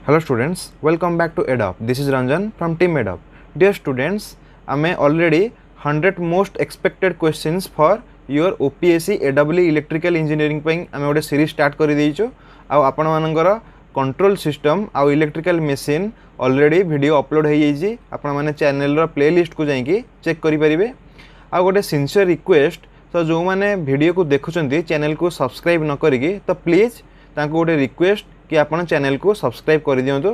Hello students, welcome back to EDUP. This is Ranjan from team EDUP. Dear students, आमे already 100 most expected questions for your OPSC AWE electrical engineering ପାଇଁ ଆମେ ଗୋଟେ series start କରି ଦେଇଛୁ ଆଉ आपण मानकर कंट्रोल सिस्टम आउ electrical machine already video upload हो जाइए आपण माने चैनल रो प्लेलिस्ट को जाइए चेक करि परिबे आ गोटे सिंसियर रिक्वेस्ट तो जो माने वीडियो को देखुचंती चैनल को सब्सक्राइब न करिके तो प्लीज तांको गोटे रिक्वेस्ट कि आपण चैनल को सब्सक्राइब कर दियंतो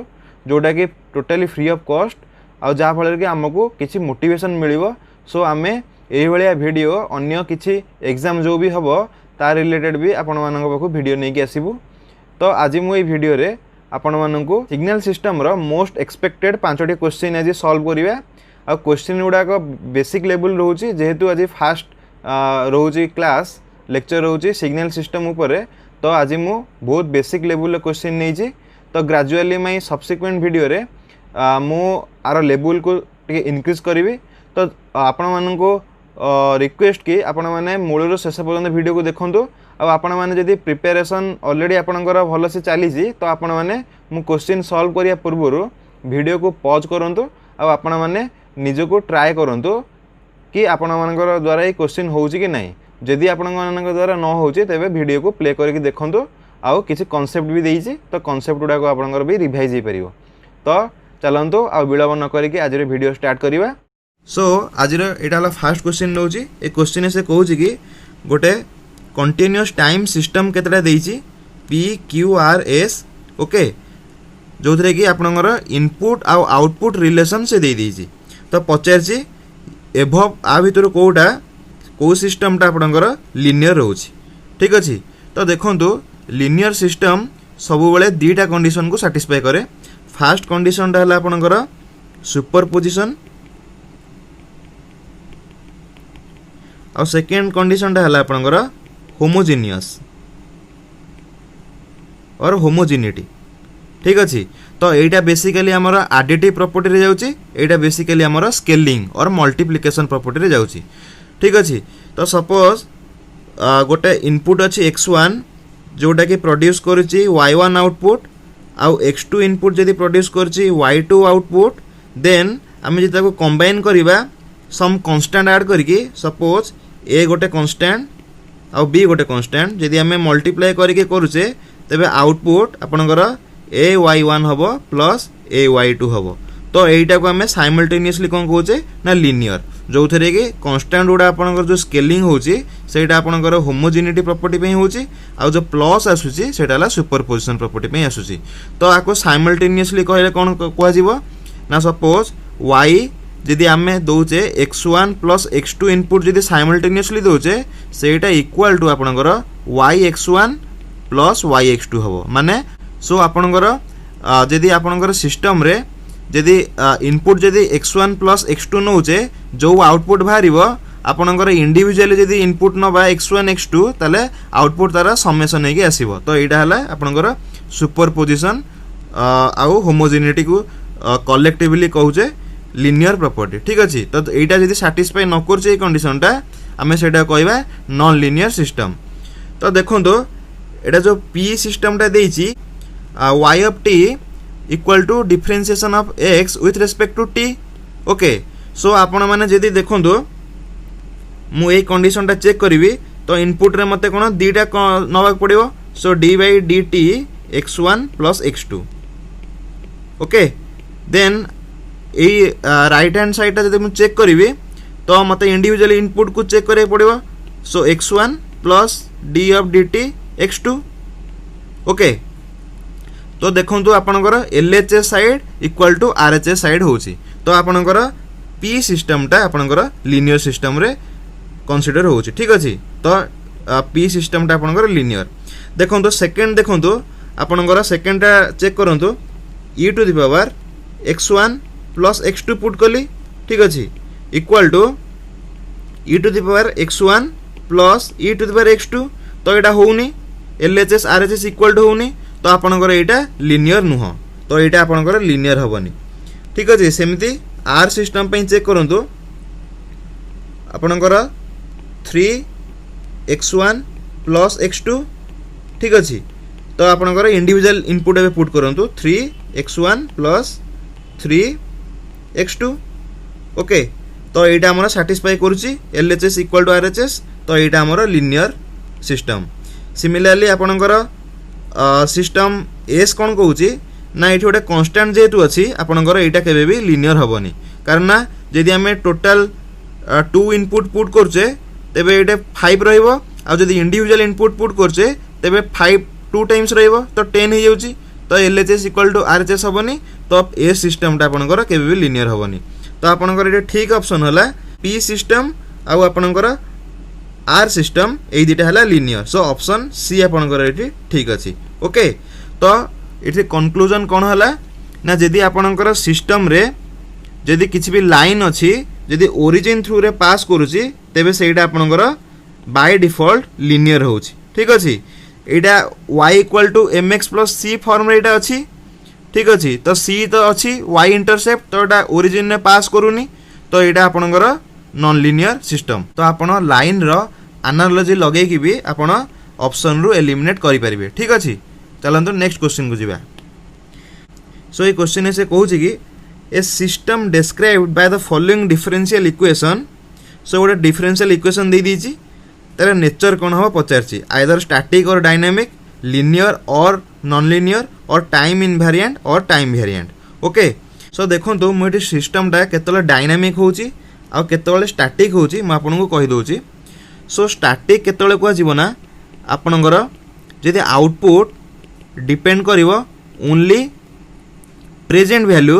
जोटा कि टोटली फ्री ऑफ कॉस्ट आ जा फल कि हमको किसी मोटिवेशन मिलिबो सो आमे एही भलिया वीडियो अन्य किसी एग्जाम जो भी हबो तार रिलेटेड भी आपण मानक पाखु वीडियो नै कि आसीबु। तो आज मु ए वीडियो रे आपण मानकु सिग्नल सिस्टम रो मोस्ट एक्सपेक्टेड 5टी क्वेश्चन आज सॉल्व करिवा आ क्वेश्चन गुडा को बेसिक लेवल रहउची जेहेतु आज फास्ट रहउची क्लास लेक्चर रहउची सिग्नल सिस्टम ऊपर तो आज मु बहुत बेसिक लेवल क्वेश्चन नै छी तो ग्रेजुअली मै सब्सिक्वेंट वीडियो रे मु आर लेवल को टिके इंक्रीज करिवि। तो आपण मानकु रिक्वेस्ट कि आपण माने मूलर शेष पर्यंत वीडियो को देखंतु आ आपण माने जदी प्रिपरेशन ऑलरेडी आपनकर भलो से चली जी तो आपण माने मु क्वेश्चन सॉल्व करिया पूर्वरु वीडियो को पॉज करंतु आ आपण माने निज को ट्राई करंतु कि आपण मानकर द्वारा ये क्वेश्चन होउची कि नहीं। जदि आपण मानकर द्वारा न होउची तबे वीडियो को प्ले करके देखंतु आउ किसी कांसेप्ट भी देइची तो कांसेप्ट गुडा को आपनकर भी रिवाइज हे परिबो। तो चलंतु आ विलंब न करिके आज रे वीडियो स्टार्ट करिवा। सो आज रे एटा हला फर्स्ट क्वेश्चन नउची ए क्वेश्चन से कहूची कि गोटे कंटीन्यूअस टाइम सिस्टम केतरा देइची P Q R S okay जो थरे कि आपनकर इनपुट आ आउटपुट रिलेशन से दे देइची तो पचारची एभव आ भितर कोटा को सिस्टम टा आपनकर लिनियर रहउची ठीक अछि। तो देखंतु लिनियर सिस्टम सब बेले दीटा कंडीशन को सैटिस्फाई करे। फर्स्ट कंडीशन टा हला आपनकर सुपरपोजिशन और सेकेंड कंडीशन टा हला आपनकर होमोजेनियस और होमोजेनिटी ठीक अछि। तो एटा बेसिकली हमर एडिटिव प्रॉपर्टी रे जाउची एटा बेसिकली हमर स्केलिंग और मल्टीप्लिकेशन प्रॉपर्टी रे जाउची ठीक अछि। तो सपोज गोटे इनपुट अछि x1 जोटा कि प्रोड्यूस करूची y1 आउटपुट आउ x2 इनपुट जदी प्रोड्यूस करूची y2 आउटपुट देन आमे जदी ताको कंबाइन करिबा सम कांस्टेंट ऐड करिके सपोज a गोटे कांस्टेंट आउ b गोटे कांस्टेंट जदी आमे मल्टीप्लाई करिके करूचे तबे आउटपुट आपनकर ay1 हबो प्लस ay2 हबो। तो एटा को हमें साइमल्टेनियसली कोन कहूचे ना लिनियर जो थरे कि कांस्टेंट गुडा आपनकर जो स्केलिंग होची सेटा आपनकर होमोजेनिटी प्रॉपर्टी पे होची आ जो प्लस आसुची सेटा ला सुपरपोजिशन प्रॉपर्टी पे आसुची। तो आको साइमल्टेनियसली कहले कोन कोआ जीवो ना सपोज y जदी आमे दोचे x1 प्लस x2 इनपुट जदी साइमल्टेनियसली दोचे सेटा इक्वल टू आपनकर yx1 प्लस yx2 हबो माने सो आपनकर जदी आपनकर सिस्टम रे जदी इनपुट जदी x1 प्लस x2 नउचे जो आउटपुट बाहरिबो आपनकर इंडिविजुअली जदी इनपुट नबा x1 x2 ताले आउटपुट तारा समेशन हेके आसीबो। तो एटा हला आपनकर सुपरपोजिशन आउ होमोजेनिटी को कलेक्टिवली कहूचे लिनियर प्रॉपर्टी ठीक अछि। तो एटा जदी सैटिस्फाई न करचे कंडीशनटा हमें सेटा कहबा नॉन लिनियर सिस्टम। तो देखंतो एटा जो p सिस्टम टा देइची y of t equal to differentiation of x with respect to t okay. So आपण माने जदी देखंतो मु ए कंडीशन टा चेक करिवि तो इनपुट रे मते कोन दीटा नबाक पड़िबो सो d by dt x1 plus x2 okay. Then a right hand side टा जदी मु चेक करिवि तो मते इंडिविजुअली इनपुट को चेक करे पड़िबो सो x1 plus d of dt x2 okay. तो देखंतु आपनकर LHS side equal to RHS side होची तो आपनकर P सिस्टम टा आपनकर लिनियर सिस्टम रे कंसीडर होची ठीक अछि। तो P सिस्टम टा आपनकर लिनियर देखंतु सेकंड देखंतु आपनकर सेकंड टा चेक करंतु e to the power x1 plus x2 put कली ठीक अछि equal to e to the power x1 plus e to the power x2 तो एटा होउनी LHS RHS इक्वल टू होउनी तो आपनकर एटा लिनियर नुह तो एटा आपनकर लिनियर हबनी ठीक अछि। सेमिति R सिस्टम पे चेक करंतु आपनकर 3x1 प्लस x2 ठीक अछि तो आपणकर इंडिविजुअल इनपुट एबे पुट करंतु 3x1 प्लस 3x2 ओके तो एटा हमर सैटिस्फाई करूची LHS इक्वल टू RHS तो एटा हमर लीनियर सिस्टम सिमिलरली आपणकर सिस्टम एस कोन कहूची ना एठी गोटे कांस्टेंट जेतु अछि आपणकर एटा केबे भी लीनियर हबनी कारण ना जदि हमें टोटल 2 इनपुट पुट करछे तेबे एटा 5 रहइबो आ जदि इंडिविजुअल इनपुट पुट करछे तेबे 5 2 टाइम्स रहइबो तो 10 हे जाउची तो LHS इक्वल टू RHS हबनी तो ए सिस्टम टा आपणकर केबे भी लीनियर हबनी तो आपणकर एटा ठीक ऑप्शन हला P सिस्टम आ आपणकर R सिस्टम ए दिटा हला लीनियर सो ऑप्शन सी आपणकर एठी ठीक अछि ओके तो इथे कंक्लूजन कोन हला ना जदि आपणकर सिस्टम रे जदि किछि भी लाइन अछि जदि ओरिजिन थ्रू रे पास करूची तेबे सेटा आपणकर बाय डिफॉल्ट लीनियर होउची ठीक अछि एटा y equal to mx plus c form रे एटा अछि ठीक अछि तो c तो अछि y इंटरसेप्ट तो एटा ओरिजिन ने पास करूनी तो एटा आपणकर नॉन लीनियर सिस्टम तो आपण लाइन रो एनालॉजी लगे कि भी आपण ऑप्शन रु एलिमिनेट करि परिबे ठीक अछि चलंतु नेक्स्ट क्वेश्चन को जिबा सो ए क्वेश्चन ऐसे कहूची कि a system described by the following differential equation so गोटे डिफरेंशियल इक्वेशन दे दीची तार नेचर कोन हो पचारची आइदर स्टैटिक और डायनामिक लीनियर और नॉन लीनियर और टाइम इनवेरिएंट और टाइम वेरिएंट ओके सो देखंतु मोटी सिस्टम टा केतले डायनामिक होची आ केतले स्टैटिक होची म आपन को कहि दोची सो स्टैटिक केतले को जीवना आपनकर जदि आउटपुट डिपेंड करिवो only present value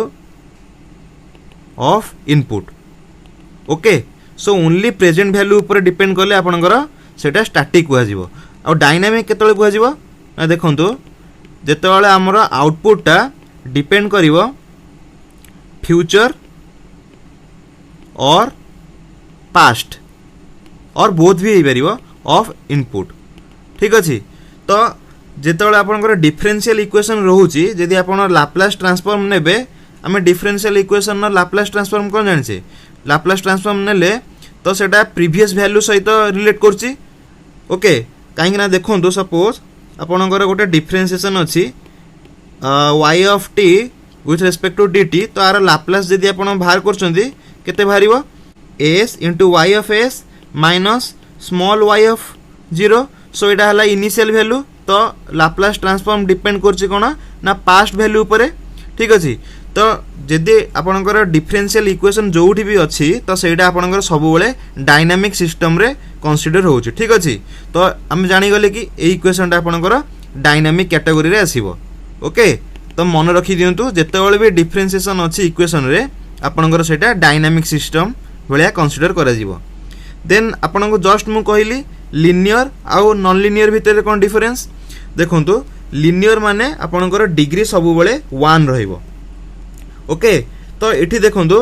of input okay so only present value ऊपर डिपेंड करले आपनकर सेटा स्टैटिक को जीवो आ डायनामिक केतले को जीवो ना देखंतु जेतेबेले हमर आउटपुट टा डिपेंड करिवो फ्यूचर और पास्ट और बोथ भी हो पारिबो ऑफ इनपुट ठीक अछि तो जेतेबेले आपनकर डिफरेंशियल इक्वेशन रहउची जदि आपण लाप्लास ट्रांसफॉर्म नेबे आमे डिफरेंशियल इक्वेशन न लाप्लास ट्रांसफॉर्म कोन जानिछे लाप्लास ट्रांसफॉर्म नेले तो सेटा प्रीवियस वैल्यू सहित रिलेट करची ओके काहे ना देखंतु सपोज आपनकर गोटे डिफरेंशिएशन अछि y of t with respect to dt तो आर लाप्लास जदि आपण बाहर करचंदी केते बाहरिबो s y of s minus small y of 0 so एटा हला इनिशियल वैल्यू तो लाप्लास ट्रांसफॉर्म डिपेंड करची कोना ना पास्ट वैल्यू ऊपर ठीक अछि तो जदि आपनकर डिफरेंशियल इक्वेशन जोठी भी अछि तो सेटा आपनकर सब बेले डायनामिक सिस्टम रे कंसीडर होउची ठीक अछि तो हम जानि गले कि ए इक्वेशन टा आपनकर डायनामिक कैटेगरी रे आसीबो ओके तो मन रखि दियंतु जेते बेले भी डिफरेंशिएशन अछि इक्वेशन रे आपनकर सेटा डायनामिक सिस्टम भलिया कंसीडर करा जिवो देन आपनको जस्ट मु कहिली लीनियर आउ नॉन लीनियर भितर कोन डिफरेंस देखंतु लीनियर माने आपनकर डिग्री सब बेले 1 रहइबो ओके तो एठी देखंतु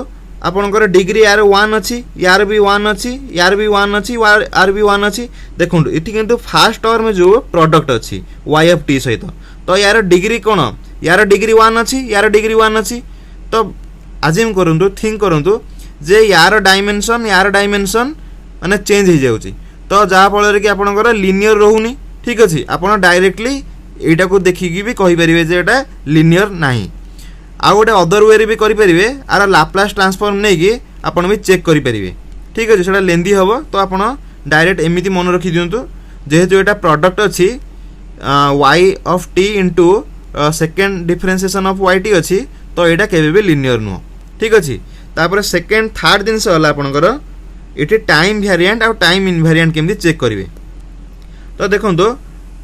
आपनकर डिग्री यार 1 अछि यार भी 1 अछि यार भी 1 अछि यार भी 1 अछि देखंतु एठी किंतु फर्स्ट टर्म जो प्रोडक्ट अछि y ऑफ t सहित तो यार डिग्री कोन यार डिग्री 1 अछि यार डिग्री 1 अछि तो अज्यूम करंतु थिंक करंतु जे यार डायमेंशन माने चेंज हो जाउची तो जा फल रे कि आपनकर लीनियर रहउनी ठीक अछि आपण डायरेक्टली एटा को देखिकी भी कहि परिबे जे एटा लीनियर नाही आ गोटे अदर वे रे भी करि परिबे आर लाप्लास ट्रांसफॉर्म नै कि आपण भी चेक करि परिबे ठीक अछि सेटा लेंदी हबो तो आपण डायरेक्ट एमिति मन रखि दियंतु जेहेतु एटा प्रोडक्ट अछि y of t into second differentiation of yt अछि तो एटा केबे भी लीनियर नो ठीक अछि तापर सेकंड थर्ड दिन से हला आपनकर एठी टाइम वेरिएंट और टाइम इनवेरिएंट केमि चेक करिवे तो देखंतु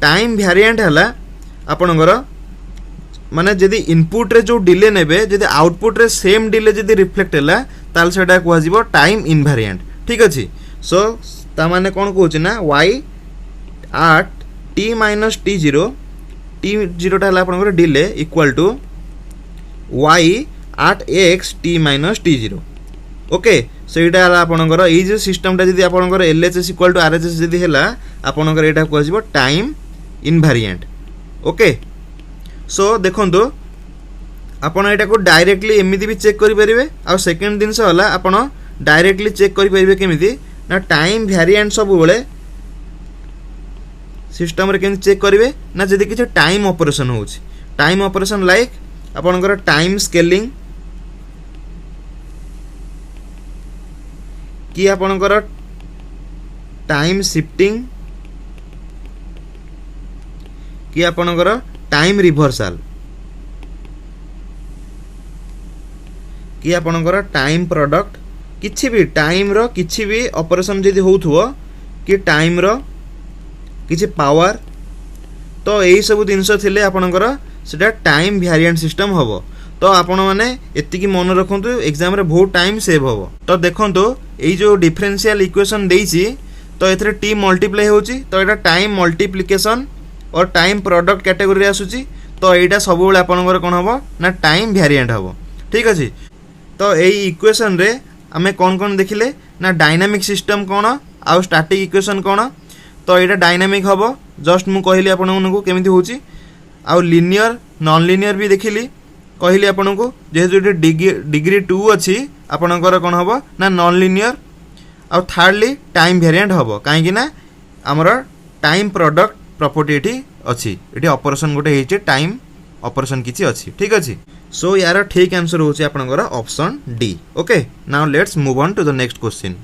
टाइम वेरिएंट हला आपनकर माने जदि इनपुट रे जो डिले नेबे जदि आउटपुट रे सेम डिले जदि रिफ्लेक्ट हला ताल सेटा को आजिबो टाइम इनवेरिएंट ठीक अछि सो ता माने कोन कहउछि ना y at t minus t0 टा हला आपनकर delay equal to y at x t minus t0 okay so एटा हला आपनकर ए जे सिस्टम टा जदि आपनकर LHS इक्वल टू RHS जदि हला आपनकर एटा को आजिबो टाइम इनवेरिएंट ओके सो देखंतु आपण एटा को डायरेक्टली एमिति भी चेक करि परिबे आ सेकंड दिन से हला आपण डायरेक्टली चेक करि परिबे केमिति ना टाइम वेरिएंट सब बेले सिस्टम रे केमि चेक करिवे ना जदि किछि टाइम ऑपरेशन होछि टाइम ऑपरेशन लाइक आपनकर टाइम स्केलिंग कि आपनकर टाइम शिफ्टिंग कि आपनकर टाइम रिवर्सल कि आपनकर टाइम प्रोडक्ट किछि भी टाइम रो किछि भी ऑपरेशन जदि होथुओ कि टाइम रो किछि पावर तो एई सब जिनस थिले आपनकर सेटा टाइम वेरिएंट सिस्टम होबो तो आपण माने एतिकी मन रखंतु एग्जाम रे बहुत टाइम सेव होबो तो देखंतु एई जो डिफरेंशियल इक्वेशन देइछि तो एथरे टी मल्टीप्लाई होछि तो एटा टाइम मल्टीप्लिकेशन और टाइम प्रोडक्ट कैटेगरी रे आसुछि तो एटा सब बेले आपनकर कोन होबो ना टाइम वेरिएंट होबो ठीक अछि तो एई इक्वेशन रे हमें कौन देखिले ना डायनामिक सिस्टम कौन आउ स्टैटिक इक्वेशन कौन तो यहाँ डायनामिक हम जस्ट मुझे कहली आपको केमी हो लिनियर नॉन लिनियर भी देखिली कहली आपन को जेहेतु डिग्री 2 अच्छी आपणकर कौन हम ना नॉन लिनियर आउ थर्डली टाइम वेरिएंट हम कहीं आमर टाइम प्रोडक्ट प्रॉपर्टी ये अच्छी ये ऑपरेशन गोटे टाइम ऑपरेशन किसी अच्छी ठीक अच्छे सो यार ठीक आंसर होची आपनकर option D okay now let's move on to the next question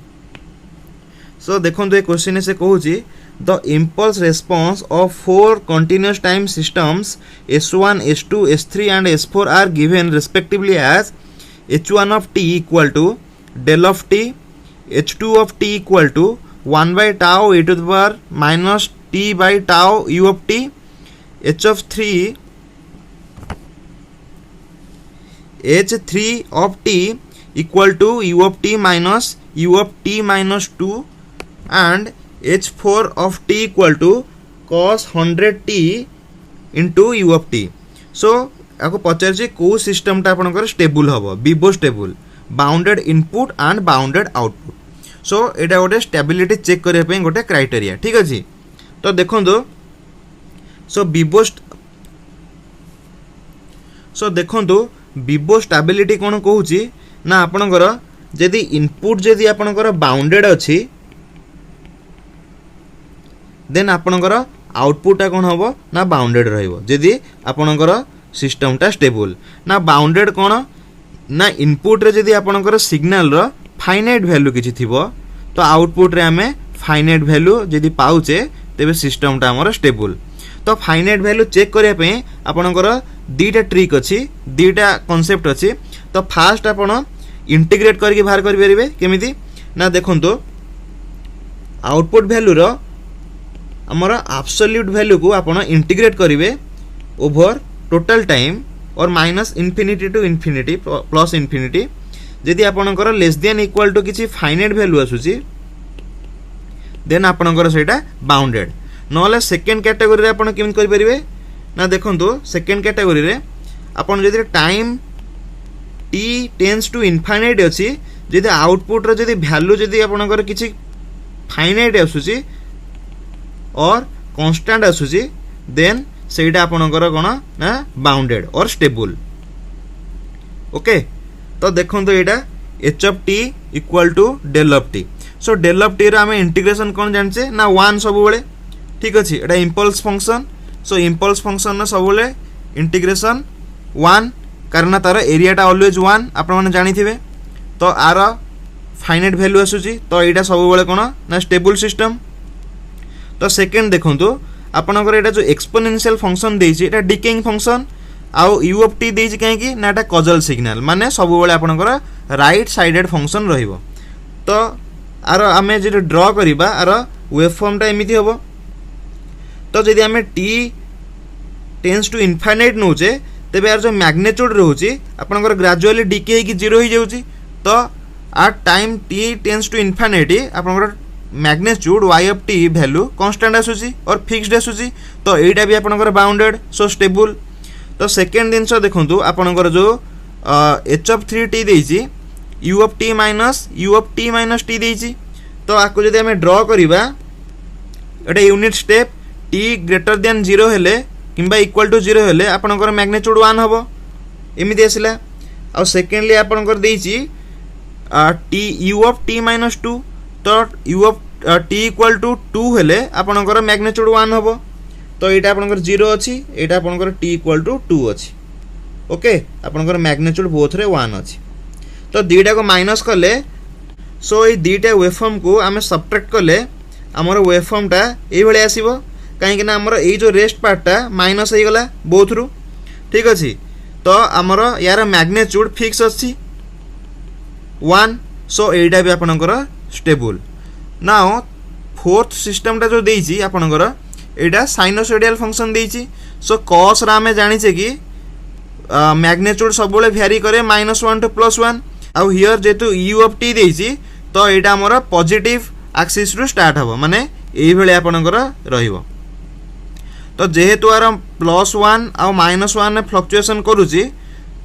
so देखो ये क्वेश्चन से कहूची the impulse response of 4 continuous time systems S1 S2 S3 and S4 are given respectively as H1 of t equal to del of t H2 of t equal to 1 by tau e to the power minus t by tau u of t H of 3 H3 of t equal to u of t minus u of t minus 2 and H4 of t equal to cos 100t into u of t so आपको पचार को system टा आपनकर stable हबो BIBO stable bounded input and bounded output so एटा गोटे stability check करबा पे गोटे क्राइटेरिया ठीक अछि तो देखंदो सो बिबो स्टेबिलिटी कोन कहूची ना आपनकर जदी इनपुट जदी आपनकर बाउंडेड अछि देन आपनकर आउटपुट टा कोन हबो ना बाउंडेड रहइबो जदी आपनकर सिस्टम टा स्टेबल ना बाउंडेड कोन ना इनपुट रे जदी आपनकर सिग्नल रो फाइनाइट वैल्यू किछि थिबो तो आउटपुट रे हमें फाइनाइट वैल्यू जदी पाउचे तेबे सिस्टम टा हमर स्टेबल तो फाइनाइट वैल्यू चेक करिया पे आपनकर दीटा ट्रिक अछि दीटा कांसेप्ट अछि तो फास्ट आपण इंटीग्रेट करके बाहर कर परिबे केमिति ना देखंतो आउटपुट वैल्यू रो हमर एब्सोल्यूट वैल्यू को आपण इंटीग्रेट करिवे ओवर टोटल टाइम और minus infinity to infinity plus infinity जदि आपणकर लेस देन इक्वल टू किछि फाइनाइट वैल्यू आसुची देन आपणकर सेटा बाउंडेड नले सेकंड कैटेगरी रे आपण केमि कर परिबे ना देखंतो सेकंड कैटेगरी रे आपण जदि time t tends to infinite अछि जदि आउटपुट रे जदि वैल्यू जदि आपणकर किछि फाइनाइट आसुची और कांस्टेंट आसुची देन सेटा आपणकर कोन ना बाउंडेड और स्टेबल ओके तो देखंतो एटा h of t equal to del of t सो del of t रे हमें इंटीग्रेशन कोन जानचे ना 1 सब बेले ठीक अछि एटा impulse function so impulse function ना सब बेले इंटीग्रेशन 1 कारण तार एरिया टा ऑलवेज 1 आपण माने जानि थिबे तो आर फाइनाइट वैल्यू आसुची तो एटा सब बेले कोन ना स्टेबल सिस्टम तो सेकंड देखंतो आपनकर एटा जो एक्सपोनेंशियल फंक्शन देछि एटा डिकेइंग फंक्शन आउ u of t देछि काहे कि ना एटा कॉजल सिग्नल माने सब बेले आपनकर राइट साइडेड फंक्शन रहिबो तो आर आमे जे ड्रा करिबा आर वेव फॉर्म टा एमिति होबो तो जदि आमे t टेंड्स टू इनफाइनाइट नोचे तेबे यार जो मैग्नीट्यूड रहउची आपनकर ग्रेजुअली डिके कि 0 हो जाउची तो at time t tends to infinite आपनकर magnitude y of t value constant आसुची और फिक्स्ड आसुची तो एटा भी आपनकर बाउंडेड सो स्टेबल तो सेकंड दिनसो देखंतु आपनकर जो h of 3t देछि u of t minus t देछि तो आको जदि हमें ड्रा करिबा एटा unit step t greater than 0 हेले किंबा इक्वल टू 0 हेले आपनकर मैग्नीट्यूड 1 हबो एमिति आसिला और सेकेंडली आपनकर देछि t u of t minus 2 तो u of t equal to 2 हेले आपणकर मैग्नीट्यूड 1 हम तो यहाँ आपणकर 0 अच्छी यहाँ आपणकर टी इक्वल टू 2 अच्छी ओके आपणकर मैग्नीट्यूड बोथ रे 1 अच्छी तो दीटा को माइनस कले सो ये दीटा वेवफॉर्म को आम सबट्रैक्ट कले आमर वेवफॉर्मटा ये आसो कहीं आमर ये जो रेस्ट पार्टा माइनस हो गला बोथ रु ठीक अच्छे तो आमर यार मैग्नीट्यूड फिक्स अच्छी 1 सो एटा भी आपणकर स्टेबल नाउ फोर्थ सिस्टमटा जो देइछि आपणकर एटा साइनोसॉइडल फंक्शन देइछि सो कॉस रा में जानिछे कि मैग्नीट्यूड सब भ्यारी करे -1 टू +1 आउ हियर जेतु u ऑफ t देइछि तो एटा हमर पॉजिटिव एक्सिस रु स्टार्ट हबो माने एई भले आपणकर रहिबो तो जेहेतु आर +1 आउ -1 ने फ्लक्चुएशन करूछि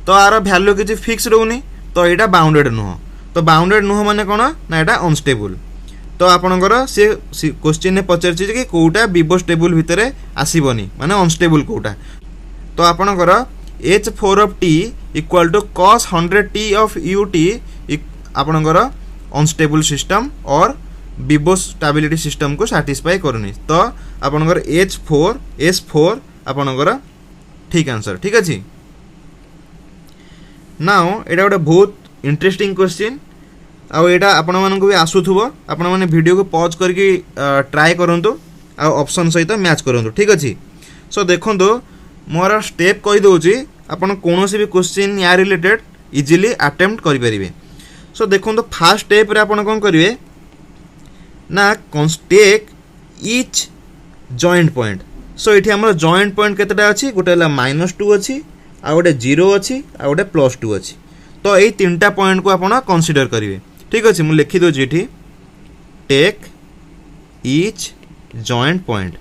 तो आर वैल्यू किछि फिक्स रहउनी तो एटा बाउंडेड नुह तो बाउंडेड नुह माने कोन ना एटा अनस्टेबल तो आपणकर से क्वेश्चन ने पचारछि कि कोउटा विवो स्टेबल भितरे आसीबनी माने अनस्टेबल कोउटा तो आपणकर h4 of t equal to cos 100t of ut आपणकर अनस्टेबल सिस्टम और विवो स्टेबिलिटी सिस्टम को सैटिस्फाई करनी तो आपणकर S4 आपणकर ठीक आंसर ठीक अछि नाउ एटा गोटे बहुत इंटरेस्टिंग क्वेश्चन आउ एटा आपण मानक भी आसुथबो आपण माने वीडियो को पॉज करके ट्राई करंतु आ ऑप्शन सहित मैच करंतु ठीक अछि सो देखंतु मोर स्टेप कहि दोछि आपण कोनोसी भी क्वेश्चन या रिलेटेड इजीली अटेम्प्ट करि परिबे सो देखंतु फर्स्ट स्टेप रे आपण कोन करिवे ना take each joint point so एठी हमर जॉइंट पॉइंट केतेटा अछि गोटे ला -2 अछि आ गोटे 0 अछि आ गोटे +2 अछि तो एई तीनटा पॉइंट को आपण कंसीडर करिवे ठीक अछि मु लिखि दो जेठी टेक ईच जॉइंट पॉइंट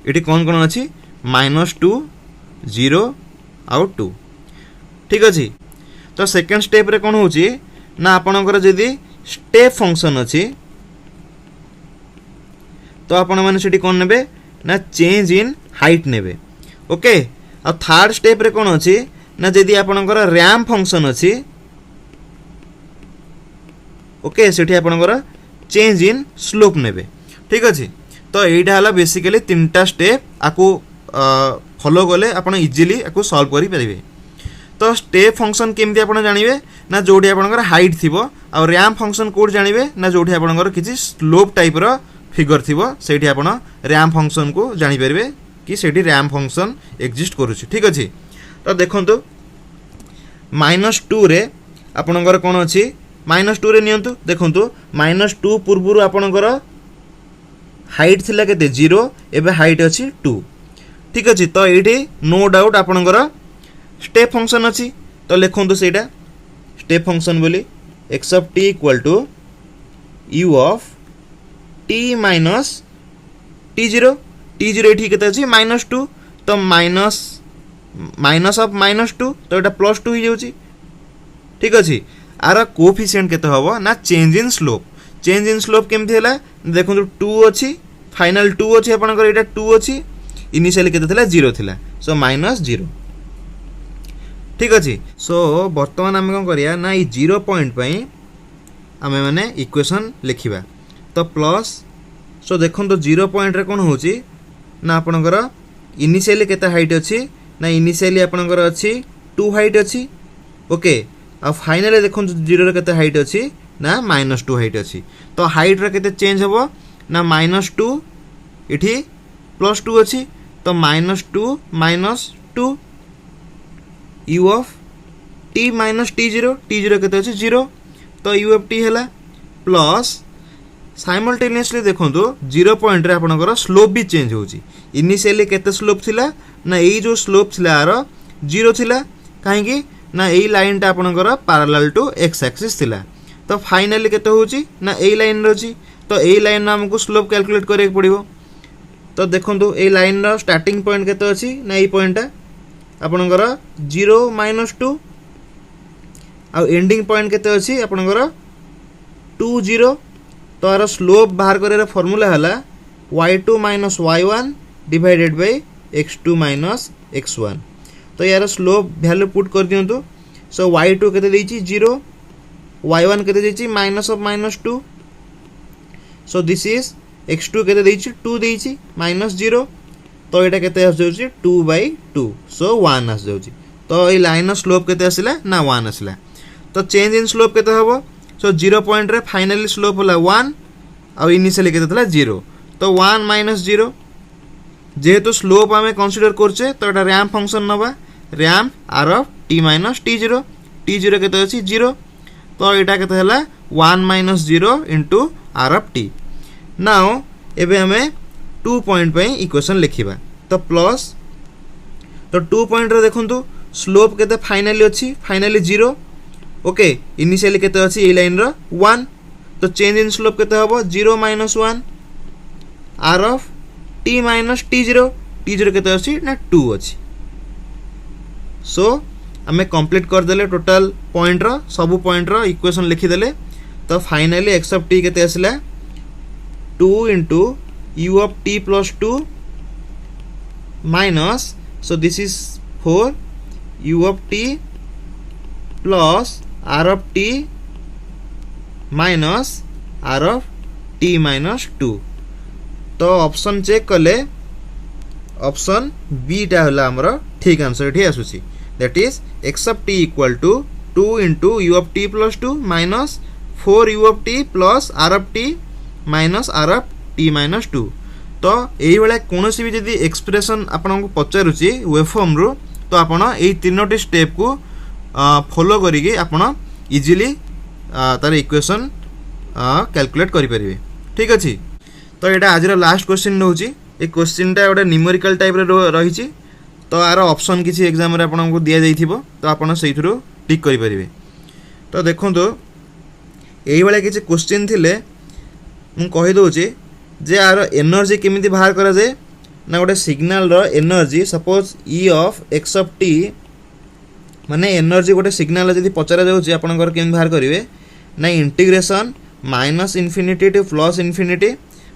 एठी कोन कोन अछि -2 0 आउट 2 ठीक अछि तो सेकंड स्टेप रे कोन होछि ना आपणकर जदी स्टेप फंक्शन अछि तो आपण माने सेठी कोन नेबे ना चेंज इन हाइट नेबे ओके आ थर्ड स्टेप रे कोन अछि ना जदी आपणकर रैंप फंक्शन अछि ओके सेठी आपणकर चेंज इन स्लोप नेबे ठीक अछि तो एटा हला बेसिकली तीनटा स्टेप आकु फॉलो करले आपण इजीली आकु सॉल्व करि परिबे तो स्टेप फंक्शन केमती आपण जानिबे ना जोडी आपणकर हाइट थिबो आ रैंप फंक्शन कोड जानिबे ना जोडी आपणकर किछि स्लोप टाइप रो फिगर थिबो सेठी आपण रैंप फंक्शन को जानि परिबे कि सेठी रैंप फंक्शन एग्जिस्ट करूछि ठीक अछि तो देखंतु -2 रे आपणकर कोन अछि -2 रे नियंतु देखंतु -2 पूर्वरु आपणकर हाइट थिला केते 0 एबे हाइट अछि 2 ठीक अछि तो एठी नो डाउट आपणकर स्टेप फंक्शन अछि तो लिखंतु सेटा स्टेप फंक्शन बोली x of t equal to u of t minus t0 एठी केते अछि -2 तो माइनस ऑफ -2 तो एटा +2 हो जाउची ठीक अछि आर कोएफिशिएंट केते हबो ना चेंज इन स्लोप केमथि हला देखंतु 2 अछि फाइनल 2 अछि आपनकर एटा 2 अछि इनिशियली केते थिला 0 थिला सो -0 ठीक अछि सो वर्तमान हम कोन करिया ना ई 0 पॉइंट पई हमें माने इक्वेशन लिखिबा तो प्लस सो देखंतु 0 पॉइंट रे कोन होची ना आपनकर इनिशियली केते हाइट अछि ना इनिशियली आपनकर अछि 2 हाइट अछि ओके आ फाइनली देखंतु 0 रे केते हाइट अछि ना -2 हाइट अछि तो हाइट रे केते चेंज हबो ना -2 इठी +2 अछि तो -2 -2 u of t minus t0 केते अछि 0 तो u of t हैला प्लस साइमल्टेनियसली देखंतु 0 पॉइंट रे आपनकर स्लोप भी चेंज होची इनिशियली केते स्लोप थिला ना एई जो स्लोप थिला आरो 0 थिला काहे कि ना एई लाइन ता आपनकर पैरेलल टू x एक्सिस थिला तो फाइनली केते होची ना एई लाइन रची तो एई लाइन हमको स्लोप कैलकुलेट करे पड़िबो तो देखंतु एई लाइन रो स्टार्टिंग पॉइंट केते अछि ना एई पॉइंटटा आपनकर 0 -2 आ एंडिंग पॉइंट केते अछि आपनकर 2 0 तो आर स्लोप बाहर करे फार्मूला हला y2 - y1 divided by x2 - x1 तो यार स्लोप वैल्यू पुट कर दियंतु सो y2 केते देछि 0 y1 केते देछि minus of -2 so this is x2 केते देछि 2 देछि -0 तो एटा केते आस जाउछि 2/2 सो 1 आस जाउछि तो ए लाइन स्लोप केते आसिला ना 1 आसिला तो चेंज इन स्लोप केते हबो सो 0 पॉइंट रे फाइनली स्लोप होला 1 आ इनिशियली केते थला 0 तो 1 - 0 जेहेतु स्लोप आमे कंसीडर करछे तो एटा रैंप फंक्शन नबा ramp r of t - t0 t0 केते अछि 0 तो एटा केते हला 1 - 0 * r ऑफ t नाउ एबे हमें 2 पॉइंट पे इक्वेशन लिखिबा तो प्लस तो 2 पॉइंट रे देखंतु स्लोप केते फाइनली अछि फाइनली 0 ओके इनिशियली केते अछि ए लाइन रो 1 तो चेंज इन स्लोप केते हबो 0 - 1 r of t - t0 t0 केते अछि ना 2 अछि सो हमें कंप्लीट कर देले टोटल पॉइंट रो सब पॉइंट रो इक्वेशन लिखि देले तो फाइनली x ऑफ t केते आसिला 2 * u of t plus 2 minus so this is 4 u of t plus r of t minus r of t minus 2 तो ऑप्शन चेक कले option B टा होला हमरो ठीक आंसर एठी आसुची that is x of t equal to 2 * u of t plus 2 minus 4 u of t plus r of t minus r of t minus 2 तो एही बेला कोनोसी भी जदी एक्सप्रेशन आपन को पचारुची वेव फॉर्म रो तो आपन एही तीनोटी स्टेप को फॉलो करिके आपन इजीली तार इक्वेशन कैलकुलेट करि परिबे ठीक अछि तो एटा आज रो लास्ट क्वेश्चन रहउची ए क्वेश्चन टा एटा न्यूमेरिकल टाइप रे रहिची तो आर ऑप्शन किछि एग्जाम रे आपन को दिया जाइथिबो तो आपन सेइथरो टिक करि परिबे तो देखंतो एही बेला किछि क्वेश्चन थिले मु कहि दोची जे आर एनर्जी केमिति बाहर करा जाय ना गोटे सिग्नल रो energy suppose e of x of t माने एनर्जी गोटे सिग्नल जदी पचरा जाउची आपन घर केम बाहर करिवे ना इंटीग्रेशन -इन्फिनिटी टू +इन्फिनिटी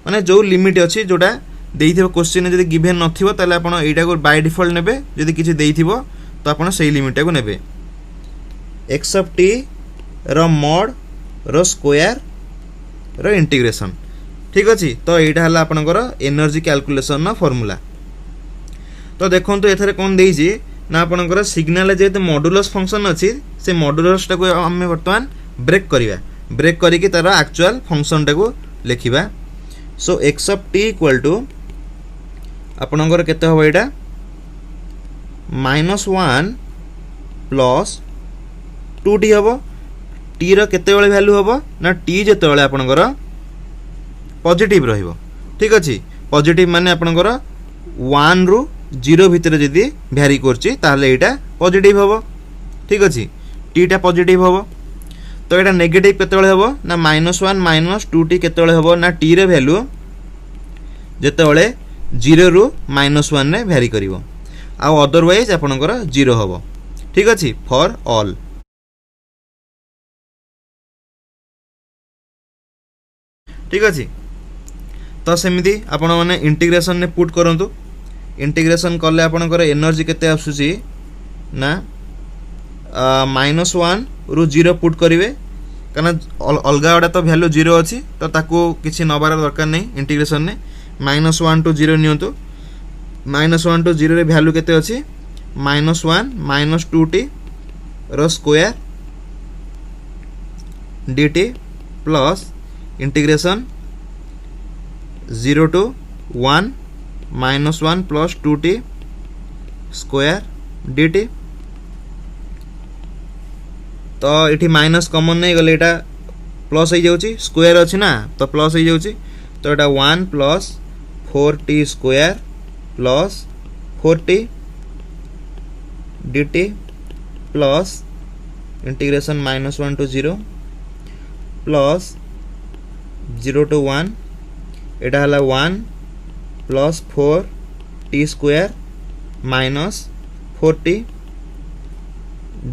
माने जो लिमिट अछि जोटा देइथिबो क्वेश्चन जदी गिवन नथिबो ताले आपन एटा को बाय डिफॉल्ट नेबे जदी किछि देइथिबो तो आपन सेही लिमिट को नेबे x ऑफ t रो मॉड रो स्क्वायर रो इंटीग्रेशन ठीक अछि तो एटा हला आपनकर एनर्जी कैलकुलेशन ना फार्मूला तो देखंतु एथरे कोन देइछि ना आपनकर सिग्नल जेते मॉडुलस फंक्शन अछि से मॉडुलस टा को हम वर्तमान ब्रेक करिवा ब्रेक करी कि तार एक्चुअल फंक्शन टा को लिखिबा so x of t equal to आपनकर केते होबा एटा -1 प्लस 2t होबो t रो केते बेले वैल्यू होबो ना t जेते बेले आपनकर पॉजिटिव रहिबो ठीक अछि पॉजिटिव माने आपनकर 1 रु 0 भितर जदी भ्यारी करछि ताले एटा पॉजिटिव होबो ठीक अछि t टा पॉजिटिव होबो तो एटा नेगेटिव केते बेले होबो ना -1 - 2t केते बेले होबो ना t रे वैल्यू जेते बेले 0 रु -1 रे भ्यारी करिवो आ अदरवाइज आपनकर 0 होबो ठीक अछि फॉर ऑल ठीक अछि तो सेमिति आपण माने इंटीग्रेशन ने पुट करंतु इंटीग्रेशन करले आपनकर एनर्जी केते आसुची ना -1 रु 0 पुट करिवे कना अलगा वाडा तो वैल्यू 0 अछि तो ताको किछि नबार दरकार नै इंटीग्रेशन ने -1 टू 0 नियंतु -1 टू 0 रे वैल्यू केते अछि -1 - 2t रो square dt plus integration 0 to 1 -1 plus 2t square dt तो इठी माइनस कॉमन नहीं गले एटा प्लस हो जाउची स्क्वायर अछि ना तो प्लस हो जाउची तो एटा 1 plus 4t square plus 4t dt plus integration -1 to 0 plus 0 to 1 एटा हला 1 plus 4t square minus 4t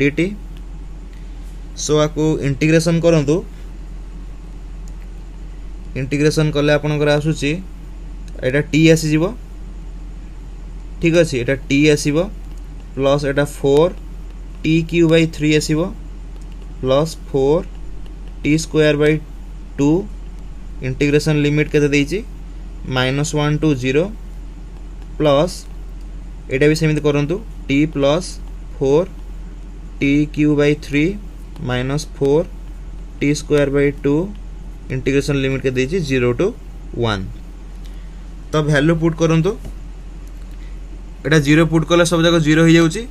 dt सो आकु इंटीग्रेशन करंतु इंटीग्रेशन करले आपनकर आसुची एटा t आसी जीवो ठीक अछि एटा t आसीबो plus iota 4 t³ by 3 आसीबो plus 4 T square by 2 integration limit केते देइछि -1 टू 0 प्लस एटा भी सेमिति करंतु T plus 4 T Q by 3 minus 4 T square by 2 integration limit के देइछि 0 टू 1 तो वैल्यू पुट करंतु एटा 0 पुट कले सब जगह 0 हो जाउछि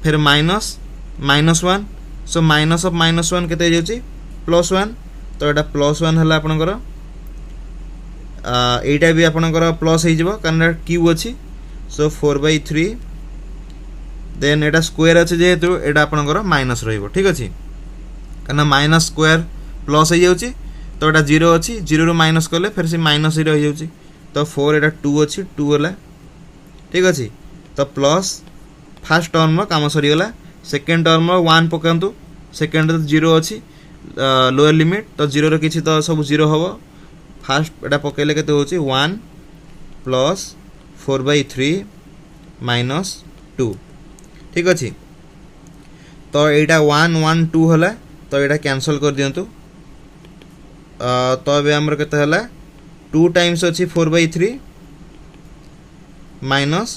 फिर -1 सो माइनस ऑफ -1 केते हो जाउछि +1 तो एटा +1 हला आपनकर एटा भी आपनकर प्लस हो जिवो कारण क्यू अछि सो 4/3 देन एटा स्क्वायर अछि जेहेतु एटा आपनकर माइनस रहइबो ठीक अछि कारण माइनस स्क्वायर प्लस हो जाउछि तो एटा 0 अछि 0 रो माइनस करले फिर से माइनस 0 हो जाउछि तो 4 एटा 2 अछि 2 होला ठीक अछि तो प्लस फर्स्ट टर्म रो काम सरी गला सेकंड टर्म रो 1 पकांतु सेकंड तो 0 अछि लोअर लिमिट तो 0 रो किछि तो सब 0 होबो फर्स्ट एटा पकेले केते होछि 1 प्लस 4/3 माइनस 2 ठीक अछि तो एटा 1 1 2 होला तो एटा कैंसिल कर दियंतु तो बे हमर केते होला 2 टाइम्स अछि 4/3 माइनस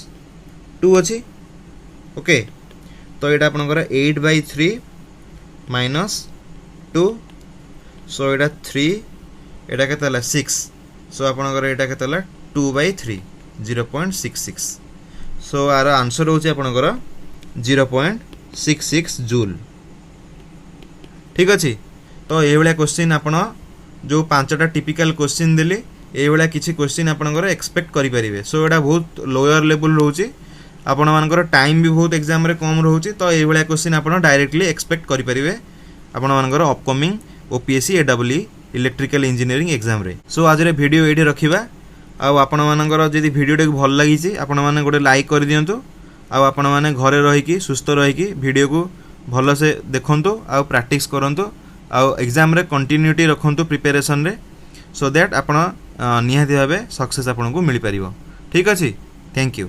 2 अछि ओके तो एटा आपनकर 8/3 माइनस 2 सो एटा 3 एटा केते होला 6 सो आपनकर एटा केते होला 2/3 0.66 सो आर आंसर होछि आपनकर 0.66 जूल ठीक अछि तो ए बेला क्वेश्चन आपण जो पांचटा टिपिकल क्वेश्चन देली ए बेला किछि क्वेश्चन आपनकर एक्सपेक्ट करि परिबे सो एटा बहुत लोअर लेवल रहउछि आपण मानकर टाइम भी बहुत एग्जाम रे कम रहउछि तो ए बेला क्वेश्चन आपण डायरेक्टली एक्सपेक्ट करि परिबे आपण मानकर upcoming OPSC AW electrical engineering exam रे सो आज रे वीडियो एठी रखिबा आ आपण मानकर जदि वीडियो टे भल लागिछि आपण माने गोटे लाइक कर दियंतु आ आपण माने घरे रहि कि सुस्त रहि कि वीडियो को भल से देखंतु आ प्रैक्टिस करंतु आ एग्जाम रे कंटिन्यूटी रखंतु प्रिपरेशन रे सो दैट आपण निहाती भाबे सक्सेस आपण को मिल परिबो ठीक अछि थैंक यू।